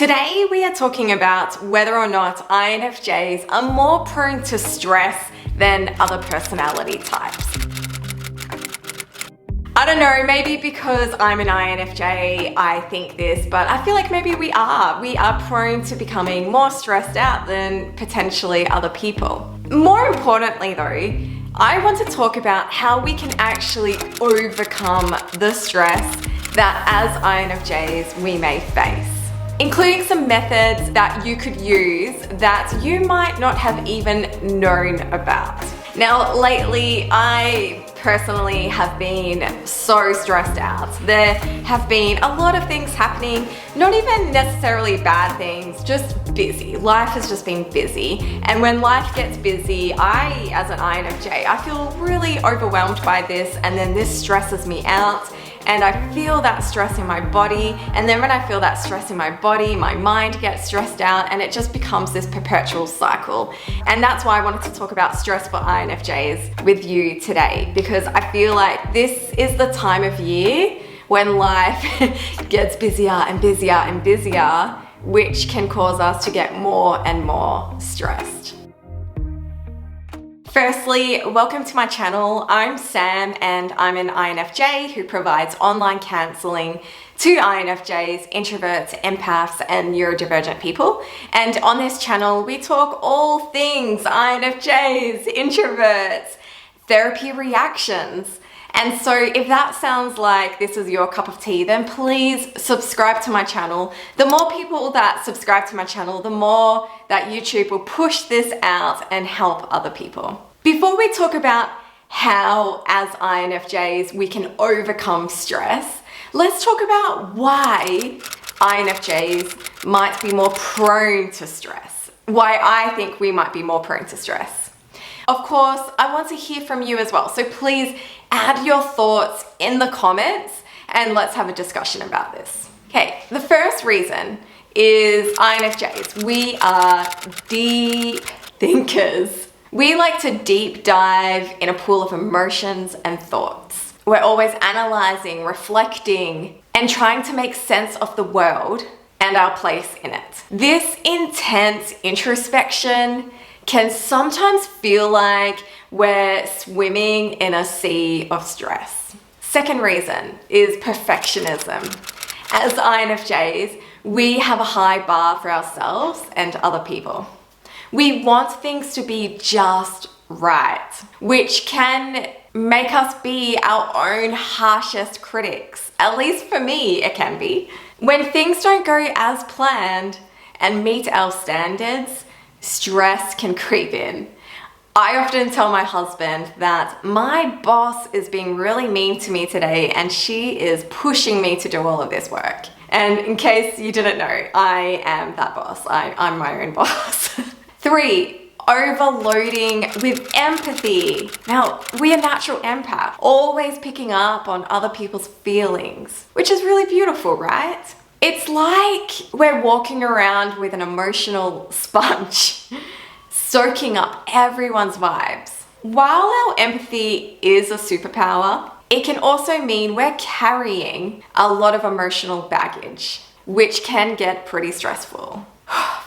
Today we are talking about whether or not INFJs are more prone to stress than other personality types. I don't know, maybe because I'm an INFJ, I think this, but I feel like maybe we are. We are prone to becoming more stressed out than potentially other people. More importantly though, I want to talk about how we can actually overcome the stress that as INFJs we may face, including some methods that you could use that you might not have even known about. Now, lately, I personally have been so stressed out. There have been a lot of things happening, not even necessarily bad things, just busy. Life has just been busy. And when life gets busy, as an INFJ, I feel really overwhelmed by this, and then this stresses me out. And I feel that stress in my body, and then when I feel that stress in my body, my mind gets stressed out, and it just becomes this perpetual cycle. And that's why I wanted to talk about stress for INFJs with you today, because I feel like this is the time of year when life gets busier and busier and busier, which can cause us to get more and more stressed. Firstly, welcome to my channel. I'm Sam and I'm an INFJ who provides online counselling to INFJs, introverts, empaths and neurodivergent people. And on this channel, we talk all things INFJs, introverts, therapy reactions. And so if that sounds like this is your cup of tea, then please subscribe to my channel. The more people that subscribe to my channel, the more that YouTube will push this out and help other people. Before we talk about how, as INFJs, we can overcome stress, let's talk about why INFJs might be more prone to stress. Why I think we might be more prone to stress. Of course, I want to hear from you as well. So please add your thoughts in the comments and let's have a discussion about this. Okay, the first reason is INFJs. We are deep thinkers. We like to deep dive in a pool of emotions and thoughts. We're always analyzing, reflecting, and trying to make sense of the world and our place in it. This intense introspection can sometimes feel like we're swimming in a sea of stress. Second reason is perfectionism. As INFJs, we have a high bar for ourselves and other people. We want things to be just right, which can make us be our own harshest critics. At least for me, it can be. When things don't go as planned and meet our standards, stress can creep in. I often tell my husband that my boss is being really mean to me today and she is pushing me to do all of this work. And in case you didn't know, I am that boss. I'm my own boss. 3, overloading with empathy. Now, we are natural empaths, always picking up on other people's feelings, which is really beautiful, right? It's like we're walking around with an emotional sponge, soaking up everyone's vibes. While our empathy is a superpower, it can also mean we're carrying a lot of emotional baggage, which can get pretty stressful.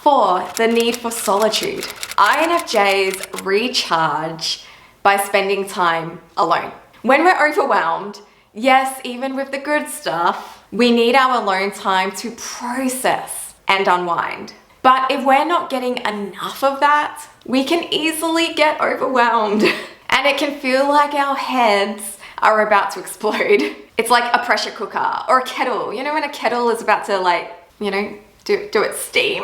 4, the need for solitude. INFJs recharge by spending time alone. When we're overwhelmed, yes, even with the good stuff, we need our alone time to process and unwind. But if we're not getting enough of that, we can easily get overwhelmed. And it can feel like our heads are about to explode. It's like a pressure cooker or a kettle. You know when a kettle is about to do its steam?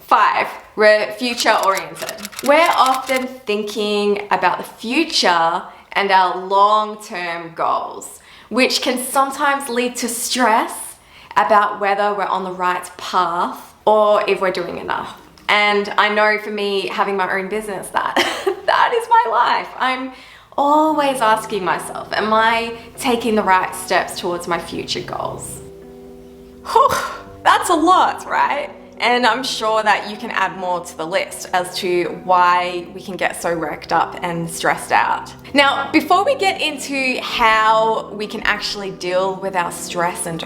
5, we're future oriented. We're often thinking about the future and our long-term goals, which can sometimes lead to stress about whether we're on the right path or if we're doing enough. And I know for me, having my own business, that is my life. I'm always asking myself, am I taking the right steps towards my future goals? Whew, that's a lot, right? And I'm sure that you can add more to the list as to why we can get so worked up and stressed out. Now, before we get into how we can actually deal with our stress and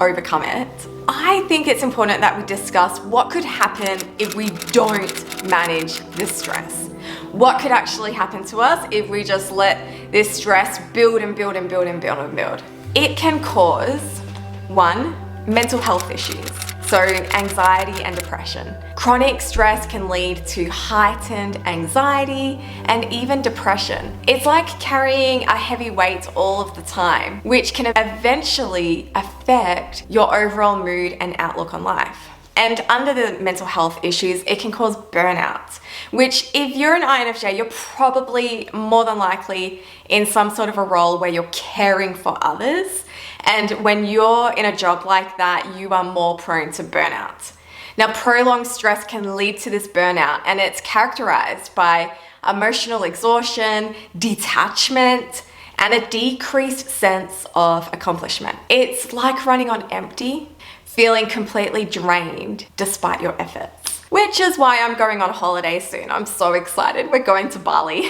overcome it, I think it's important that we discuss what could happen if we don't manage this stress. What could actually happen to us if we just let this stress build and build and build and build and build? It can cause, 1, mental health issues. So anxiety and depression. Chronic stress can lead to heightened anxiety and even depression. It's like carrying a heavy weight all of the time, which can eventually affect your overall mood and outlook on life. And under the mental health issues, it can cause burnout, which if you're an INFJ, you're probably more than likely in some sort of a role where you're caring for others. And when you're in a job like that, you are more prone to burnout. Now, prolonged stress can lead to this burnout, and it's characterized by emotional exhaustion, detachment, and a decreased sense of accomplishment. It's like running on empty, feeling completely drained despite your efforts. Which is why I'm going on holiday soon. I'm so excited. We're going to Bali.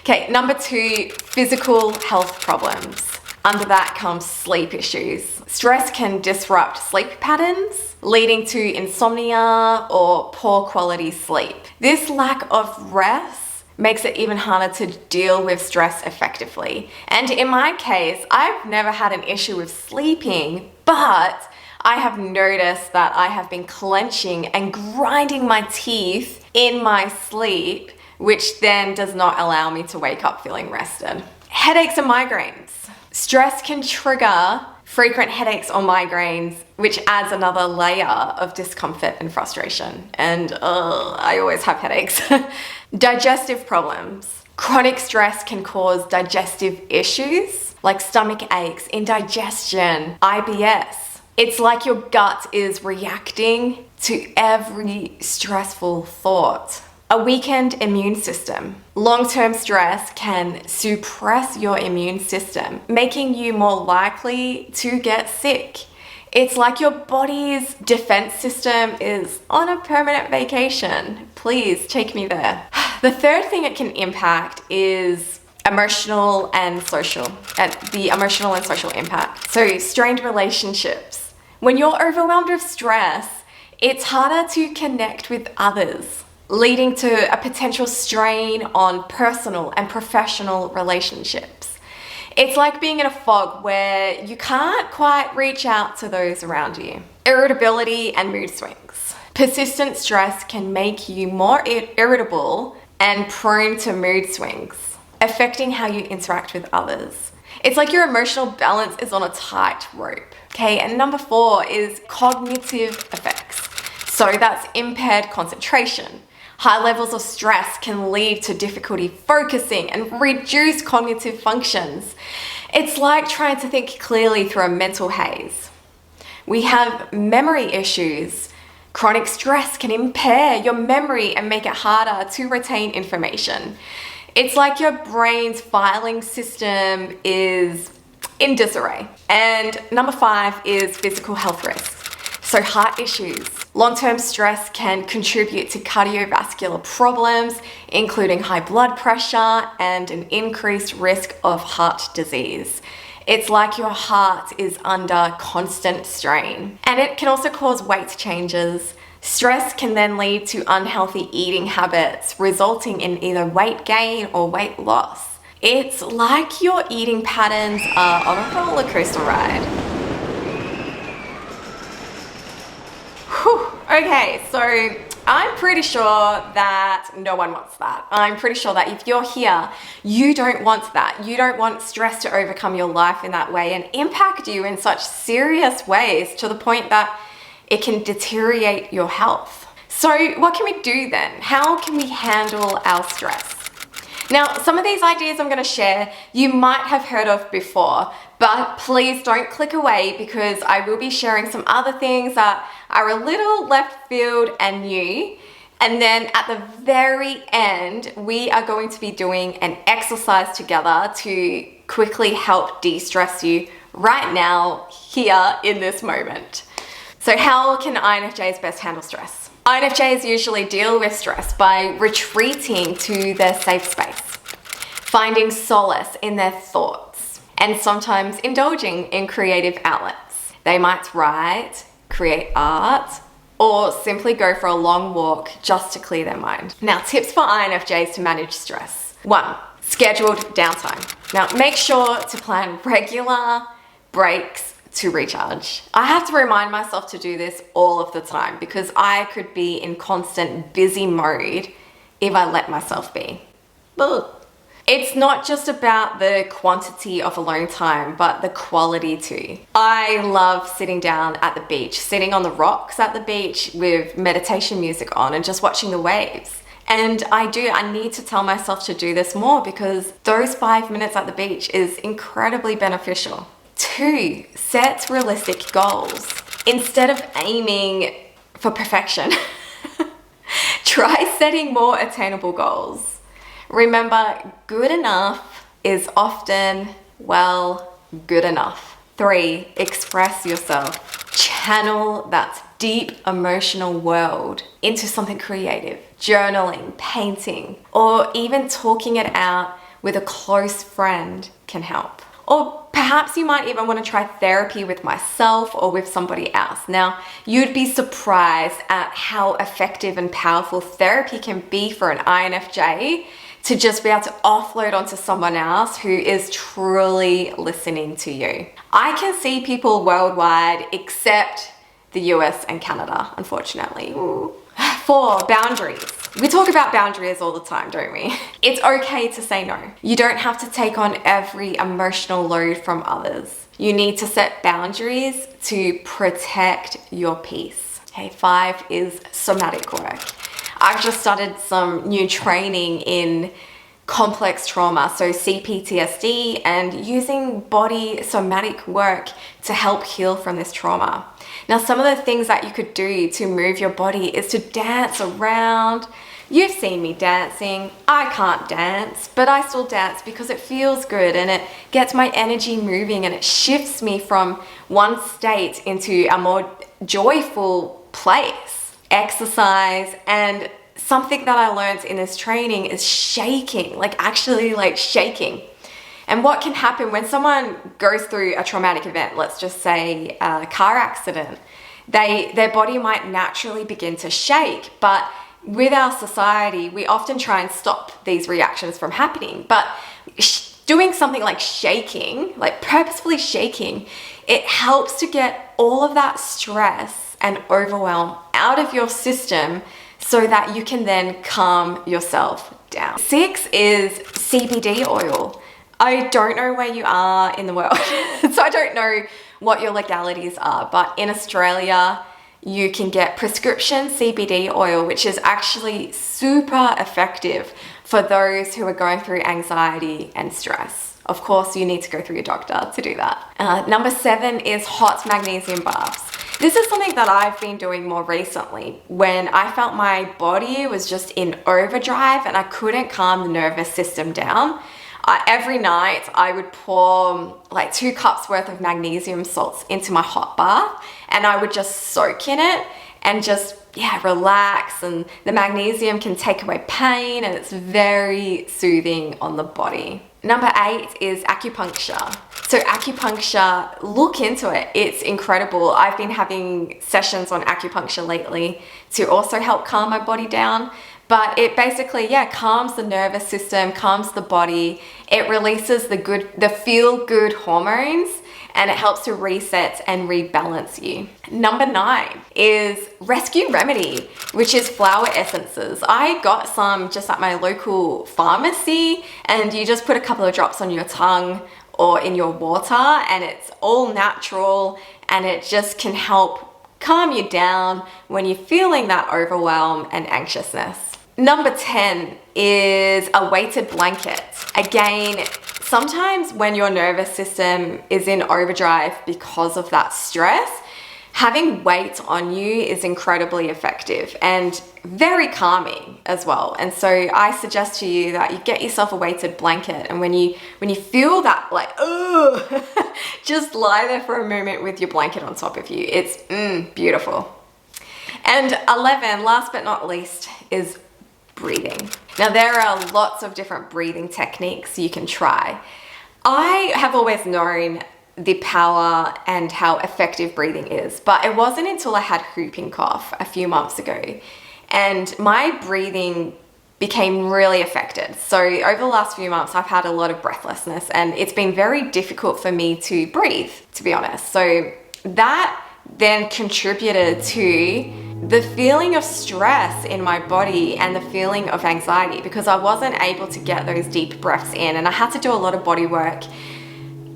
Okay, number 2, physical health problems. Under that comes sleep issues. Stress can disrupt sleep patterns, leading to insomnia or poor quality sleep. This lack of rest makes it even harder to deal with stress effectively. And in my case, I've never had an issue with sleeping, but I have noticed that I have been clenching and grinding my teeth in my sleep, which then does not allow me to wake up feeling rested. Headaches and migraines. Stress can trigger frequent headaches or migraines, which adds another layer of discomfort and frustration. And I always have headaches. Digestive problems. Chronic stress can cause digestive issues like stomach aches, indigestion, IBS. It's like your gut is reacting to every stressful thought. A weakened immune system. Long-term stress can suppress your immune system, making you more likely to get sick. It's like your body's defense system is on a permanent vacation. Please take me there. The third thing it can impact is the emotional and social impact. So strained relationships. When you're overwhelmed with stress, it's harder to connect with others, leading to a potential strain on personal and professional relationships. It's like being in a fog where you can't quite reach out to those around you. Irritability and mood swings. Persistent stress can make you more irritable and prone to mood swings, affecting how you interact with others. It's like your emotional balance is on a tight rope. Okay, and number 4 is cognitive effects. So that's impaired concentration. High levels of stress can lead to difficulty focusing and reduced cognitive functions. It's like trying to think clearly through a mental haze. We have memory issues. Chronic stress can impair your memory and make it harder to retain information. It's like your brain's filing system is in disarray. And number 5 is physical health risks. So heart issues. Long-term stress can contribute to cardiovascular problems, including high blood pressure and an increased risk of heart disease. It's like your heart is under constant strain. And it can also cause weight changes. Stress can then lead to unhealthy eating habits, resulting in either weight gain or weight loss. It's like your eating patterns are on a roller coaster ride. Whew. Okay, so I'm pretty sure that no one wants that. I'm pretty sure that if you're here, you don't want that. You don't want stress to overcome your life in that way and impact you in such serious ways to the point that it can deteriorate your health. So what can we do then? How can we handle our stress? Now, some of these ideas I'm going to share you might have heard of before, but please don't click away because I will be sharing some other things that are a little left field and new. And then at the very end, we are going to be doing an exercise together to quickly help de-stress you right now, here in this moment. So how can INFJs best handle stress? INFJs usually deal with stress by retreating to their safe space, finding solace in their thoughts, and sometimes indulging in creative outlets. They might write, create art, or simply go for a long walk just to clear their mind. Now, tips for INFJs to manage stress. 1. Scheduled downtime. Now, make sure to plan regular breaks to recharge. I have to remind myself to do this all of the time because I could be in constant busy mode if I let myself be. Ugh. It's not just about the quantity of alone time, but the quality too. I love sitting down at the beach, sitting on the rocks at the beach with meditation music on and just watching the waves. And I need to tell myself to do this more because those 5 minutes at the beach is incredibly beneficial. 2, set realistic goals. Instead of aiming for perfection, try setting more attainable goals. Remember, good enough is often, well, good enough. 3, express yourself. Channel that deep emotional world into something creative. Journaling, painting, or even talking it out with a close friend can help. Or perhaps you might even want to try therapy with myself or with somebody else. Now, you'd be surprised at how effective and powerful therapy can be for an INFJ to just be able to offload onto someone else who is truly listening to you. I can see people worldwide except the US and Canada, unfortunately. Ooh. 4, boundaries. We talk about boundaries all the time, don't we? It's okay to say no. You don't have to take on every emotional load from others. You need to set boundaries to protect your peace. Okay, 5 is somatic work. I've just started some new training in complex trauma, so CPTSD, and using body somatic work to help heal from this trauma. Now, some of the things that you could do to move your body is to dance around. You've seen me dancing. I can't dance, but I still dance because it feels good and it gets my energy moving and it shifts me from one state into a more joyful place. Exercise, and something that I learned in this training is shaking, actually shaking. And what can happen when someone goes through a traumatic event, let's just say a car accident, their body might naturally begin to shake. But with our society, we often try and stop these reactions from happening. But doing something like shaking, purposefully shaking, it helps to get all of that stress and overwhelm out of your system so that you can then calm yourself down. 6 is CBD oil. I don't know where you are in the world, so I don't know what your legalities are, but in Australia, you can get prescription CBD oil, which is actually super effective for those who are going through anxiety and stress. Of course, you need to go through your doctor to do that. Number 7 is hot magnesium baths. This is something that I've been doing more recently when I felt my body was just in overdrive and I couldn't calm the nervous system down. Every night I would pour 2 cups worth of magnesium salts into my hot bath and I would just soak in it and just relax, and the magnesium can take away pain and it's very soothing on the body. Number 8 is acupuncture. So acupuncture, look into it. It's incredible. I've been having sessions on acupuncture lately to also help calm my body down. But it basically, calms the nervous system, calms the body. It releases the feel-good hormones and it helps to reset and rebalance you. Number 9 is Rescue Remedy, which is flower essences. I got some just at my local pharmacy, and you just put a couple of drops on your tongue or in your water, and it's all natural, and it just can help calm you down when you're feeling that overwhelm and anxiousness. Number 10 is a weighted blanket. Again, sometimes when your nervous system is in overdrive because of that stress, Having weight on you is incredibly effective and very calming as well. And so I suggest to you that you get yourself a weighted blanket, and when you feel that like, oh, just lie there for a moment with your blanket on top of you. It's beautiful. And 11, last but not least, is breathing. Now there are lots of different breathing techniques you can try. I have always known the power and how effective breathing is, but it wasn't until I had whooping cough a few months ago and my breathing became really affected. So over the last few months, I've had a lot of breathlessness and it's been very difficult for me to breathe, to be honest. So that then contributed to the feeling of stress in my body and the feeling of anxiety because I wasn't able to get those deep breaths in, and I had to do a lot of body work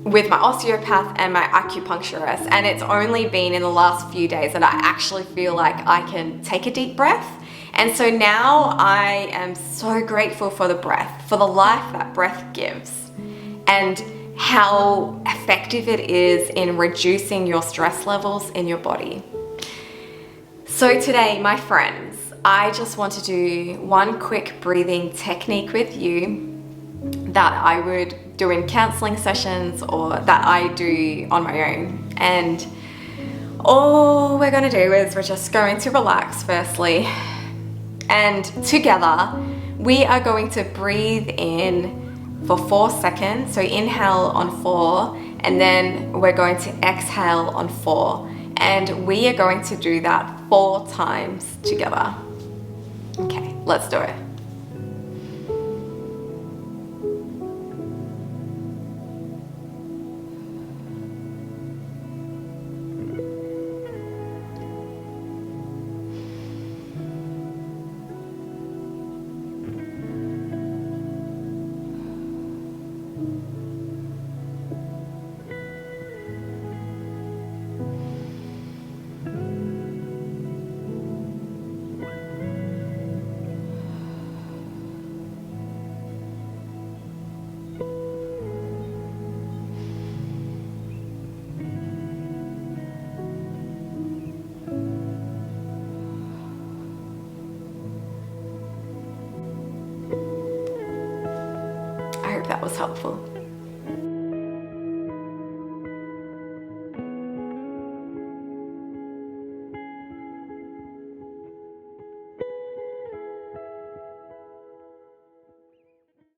with my osteopath and my acupuncturist, and it's only been in the last few days that I actually feel like I can take a deep breath. And so now I am so grateful for the breath, for the life that breath gives, and how effective it is in reducing your stress levels in your body. So today, my friends, I just want to do one quick breathing technique with you that I would do in counseling sessions or that I do on my own. And all we're going to do is we're just going to relax firstly, and together we are going to breathe in for 4 seconds. So inhale on 4, and then we're going to exhale on 4, and we are going to do that 4 times together. Okay, let's do it. I hope that was helpful.